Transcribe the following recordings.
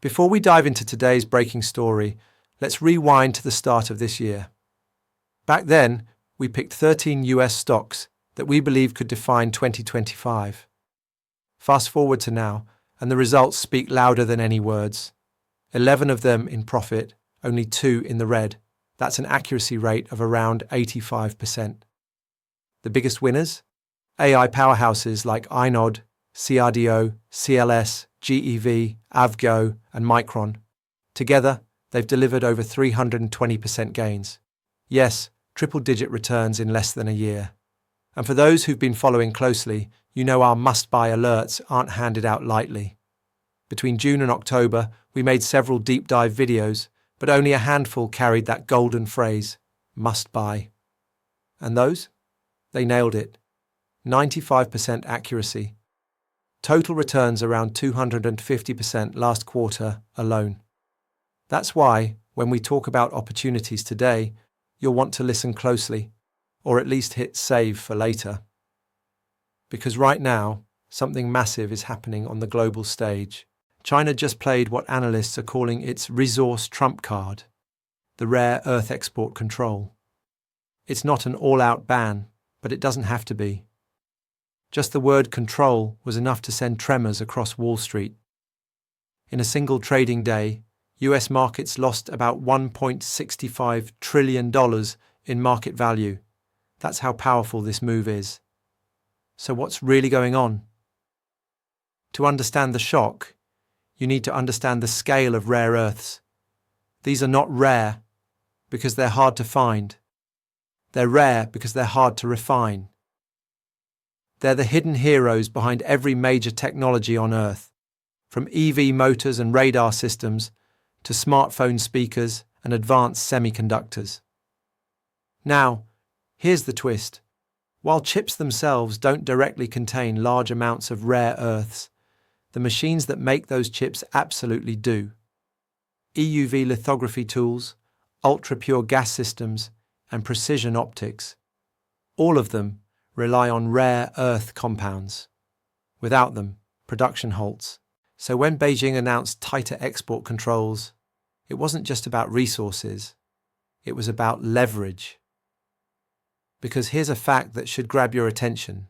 Before we dive into today's breaking story, let's rewind to the start of this year. Back then, we picked 13 US stocks that we believe could define 2025. Fast forward to now, and the results speak louder than any words. 11 of them in profit, only 2 in the red. That's an accuracy rate of around 85%. The biggest winners? AI powerhouses like Inod, CRDO, CLS, GEV, Avgo, and Micron. Together, they've delivered over 320% gains. Yes, triple-digit returns in less than a year. And for those who've been following closely, you know our must-buy alerts aren't handed out lightly. Between June and October, we made several deep-dive videos, but only a handful carried that golden phrase, must buy. And those? They nailed it. 95% accuracy. Total returns around 250% last quarter alone. That's why, when we talk about opportunities today, you'll want to listen closely, or at least hit save for later. Because right now, something massive is happening on the global stage. China just played what analysts are calling its resource trump card, the rare earth export control. It's not an all-out ban, but it doesn't have to be. Just the word control was enough to send tremors across Wall Street. In a single trading day, US markets lost about $1.65 trillion in market value. That's how powerful this move is. So what's really going on? To understand the shock, you need to understand the scale of rare earths. These are not rare because they're hard to find. They're rare because they're hard to refine. They're the hidden heroes behind every major technology on Earth, from EV motors and radar systems to smartphone speakers and advanced semiconductors. Now, here's the twist. While chips themselves don't directly contain large amounts of rare earths, the machines that make those chips absolutely do. EUV lithography tools, ultra-pure gas systems, and precision optics. All of them rely on rare earth compounds. Without them, production halts. So when Beijing announced tighter export controls, it wasn't just about resources, it was about leverage. Because here's a fact that should grab your attention.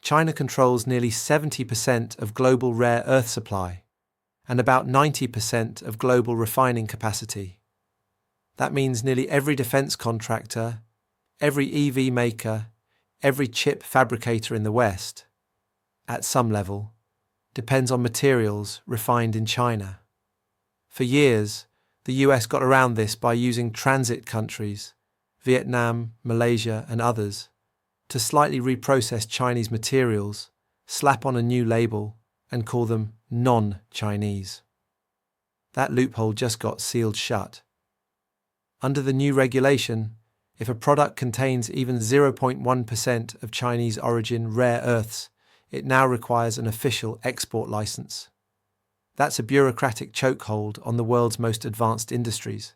China controls nearly 70% of global rare earth supply and about 90% of global refining capacity. That means nearly every defense contractor, every EV maker, every chip fabricator in the West, at some level, depends on materials refined in China. For years, the US got around this by using transit countries, Vietnam, Malaysia, and others, to slightly reprocess Chinese materials, slap on a new label, and call them non-Chinese. That loophole just got sealed shut. Under the new regulation, if a product contains even 0.1% of Chinese origin rare earths, it now requires an official export license. That's a bureaucratic chokehold on the world's most advanced industries.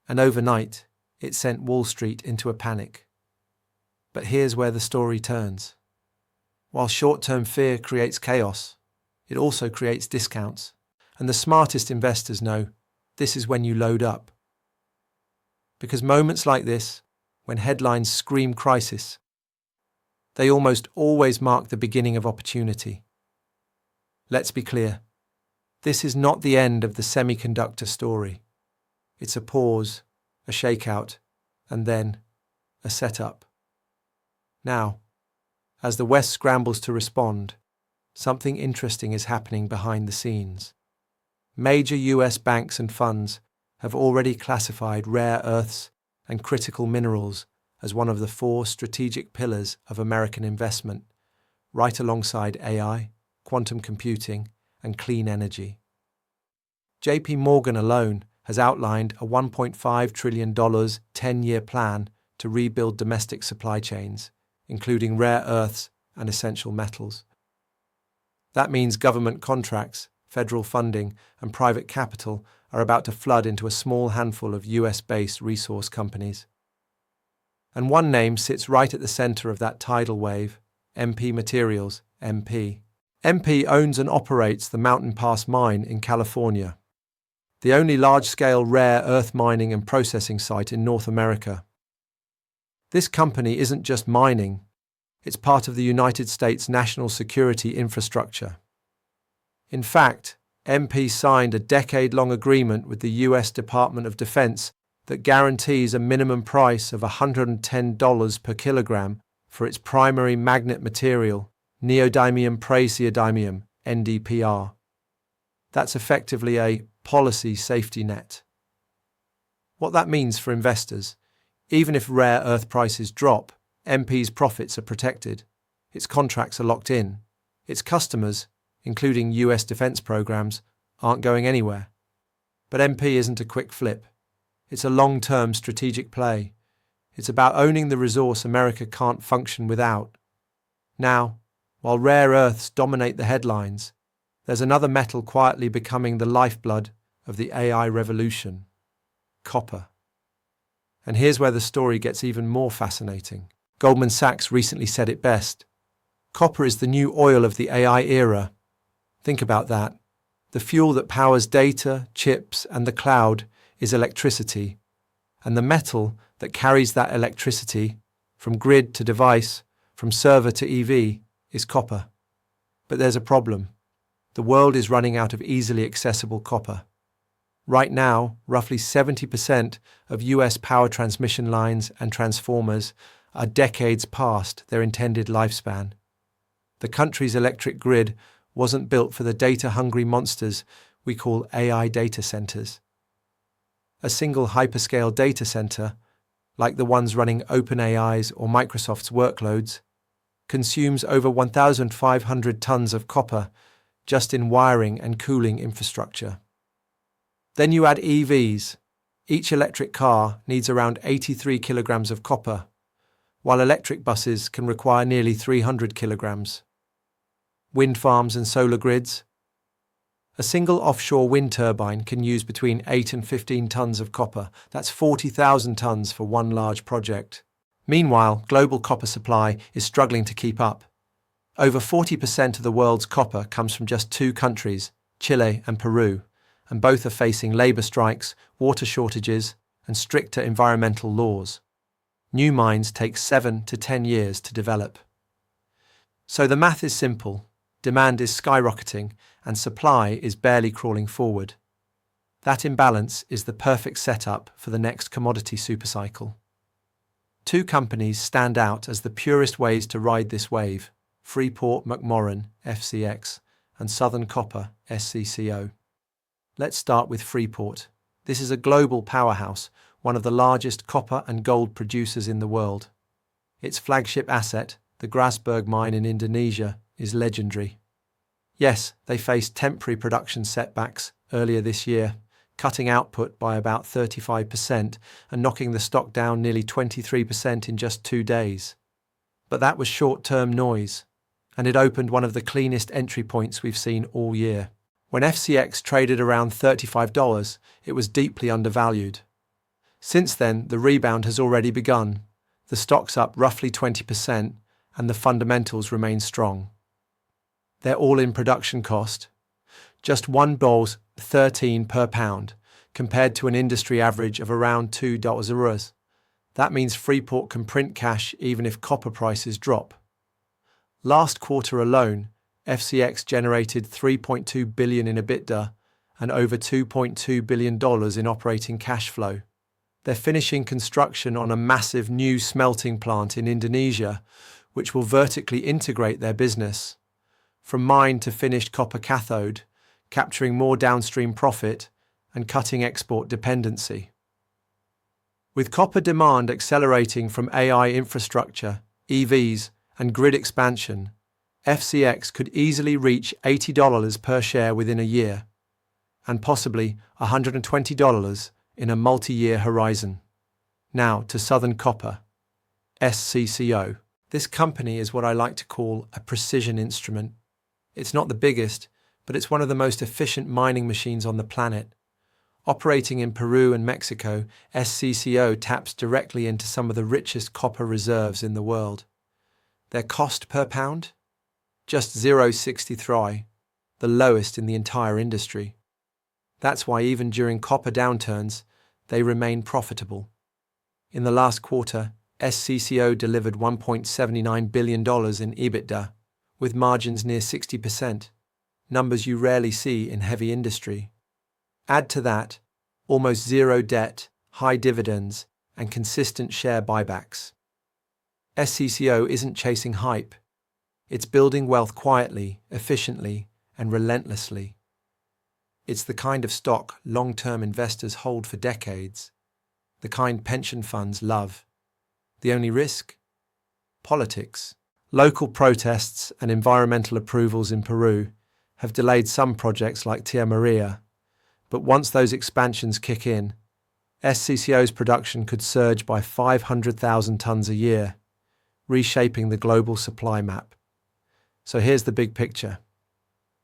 And overnight, it sent Wall Street into a panic. But here's where the story turns. While short-term fear creates chaos, it also creates discounts. And the smartest investors know this is when you load up. Because moments like this, when headlines scream crisis, they almost always mark the beginning of opportunity. Let's be clear. This is not the end of the semiconductor story. It's a pause, a shakeout, and then a setup. Now, as the West scrambles to respond, something interesting is happening behind the scenes. Major US banks and funds have already classified rare earths and critical minerals as one of the 4 strategic pillars of American investment, right alongside AI, quantum computing, and clean energy. JP Morgan alone has outlined a $1.5 trillion 10-year plan to rebuild domestic supply chains, including rare earths and essential metals. That means government contracts, federal funding, and private capital are about to flood into a small handful of US-based resource companies. And one name sits right at the center of that tidal wave, MP Materials, MP. MP owns and operates the Mountain Pass mine in California, the only large-scale rare earth mining and processing site in North America. This company isn't just mining, it's part of the United States national security infrastructure. In fact, MP signed a decade-long agreement with the US Department of Defense that guarantees a minimum price of $110 per kilogram for its primary magnet material, neodymium praseodymium, NdPr. That's effectively a policy safety net. What that means for investors, even if rare earth prices drop, MP's profits are protected, its contracts are locked in, its customers, including US defense programs, aren't going anywhere. But MP isn't a quick flip. It's a long-term strategic play. It's about owning the resource America can't function without. Now, while rare earths dominate the headlines, there's another metal quietly becoming the lifeblood of the AI revolution: copper. And here's where the story gets even more fascinating. Goldman Sachs recently said it best: copper is the new oil of the AI era. Think about that. The fuel that powers data, chips, and the cloud is electricity, and the metal that carries that electricity from grid to device, from server to EV, is copper. But there's a problem. The world is running out of easily accessible copper. Right now, roughly 70% of US power transmission lines and transformers are decades past their intended lifespan. The country's electric grid wasn't built for the data-hungry monsters we call AI data centers. A single hyperscale data center, like the ones running OpenAI's or Microsoft's workloads, consumes over 1,500 tons of copper just in wiring and cooling infrastructure. Then you add EVs. Each electric car needs around 83 kilograms of copper, while electric buses can require nearly 300 kilograms. Wind farms and solar grids. A single offshore wind turbine can use between 8 and 15 tons of copper. That's 40,000 tons for one large project. Meanwhile, global copper supply is struggling to keep up. Over 40% of the world's copper comes from just two countries, Chile and Peru, and both are facing labor strikes, water shortages, and stricter environmental laws. New mines take 7 to 10 years to develop. So the math is simple. Demand is skyrocketing, and supply is barely crawling forward. That imbalance is the perfect setup for the next commodity supercycle. Two companies stand out as the purest ways to ride this wave: Freeport-McMoRan, FCX, and Southern Copper, SCCO. Let's start with Freeport. This is a global powerhouse, one of the largest copper and gold producers in the world. Its flagship asset, the Grasberg mine in Indonesia, is legendary. Yes, they faced temporary production setbacks earlier this year, cutting output by about 35% and knocking the stock down nearly 23% in just 2 days. But that was short-term noise, and it opened one of the cleanest entry points we've seen all year. When FCX traded around $35, it was deeply undervalued. Since then, the rebound has already begun. The stock's up roughly 20%, and the fundamentals remain strong. Their all-in production cost, just $1.13 per pound, compared to an industry average of around $2. That means Freeport can print cash even if copper prices drop. Last quarter alone, FCX generated $3.2 billion in EBITDA and over $2.2 billion in operating cash flow. They're finishing construction on a massive new smelting plant in Indonesia, which will vertically integrate their business, from mine to finished copper cathode, capturing more downstream profit and cutting export dependency. With copper demand accelerating from AI infrastructure, EVs, and grid expansion, FCX could easily reach $80 per share within a year, and possibly $120 in a multi-year horizon. Now to Southern Copper, SCCO. This company is what I like to call a precision instrument. It's not the biggest, but it's one of the most efficient mining machines on the planet. Operating in Peru and Mexico, SCCO taps directly into some of the richest copper reserves in the world. Their cost per pound? just 0.63, the lowest in the entire industry. That's why even during copper downturns, they remain profitable. In the last quarter, SCCO delivered $1.79 billion in EBITDA, with margins near 60%, numbers you rarely see in heavy industry. Add to that, almost zero debt, high dividends, and consistent share buybacks. SCCO isn't chasing hype. It's building wealth quietly, efficiently, and relentlessly. It's the kind of stock long-term investors hold for decades, the kind pension funds love. The only risk? Politics. Local protests and environmental approvals in Peru have delayed some projects like Tia Maria, but once those expansions kick in, SCCO's production could surge by 500,000 tonnes a year, reshaping the global supply map. So here's the big picture.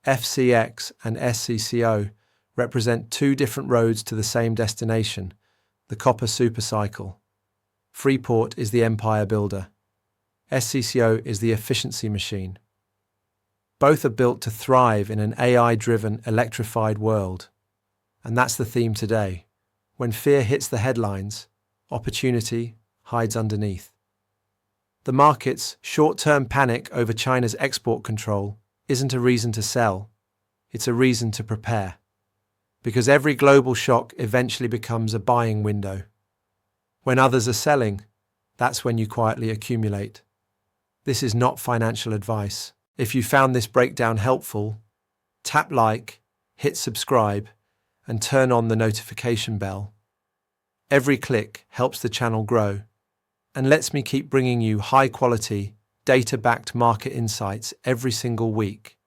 FCX and SCCO represent two different roads to the same destination, the copper supercycle. Freeport is the empire builder. SCCO is the efficiency machine. Both are built to thrive in an AI-driven, electrified world. And that's the theme today. When fear hits the headlines, opportunity hides underneath. The market's short-term panic over China's export control isn't a reason to sell, it's a reason to prepare. Because every global shock eventually becomes a buying window. When others are selling, that's when you quietly accumulate. This is not financial advice. If you found this breakdown helpful, tap like, hit subscribe, and turn on the notification bell. Every click helps the channel grow and lets me keep bringing you high-quality, data-backed market insights every single week.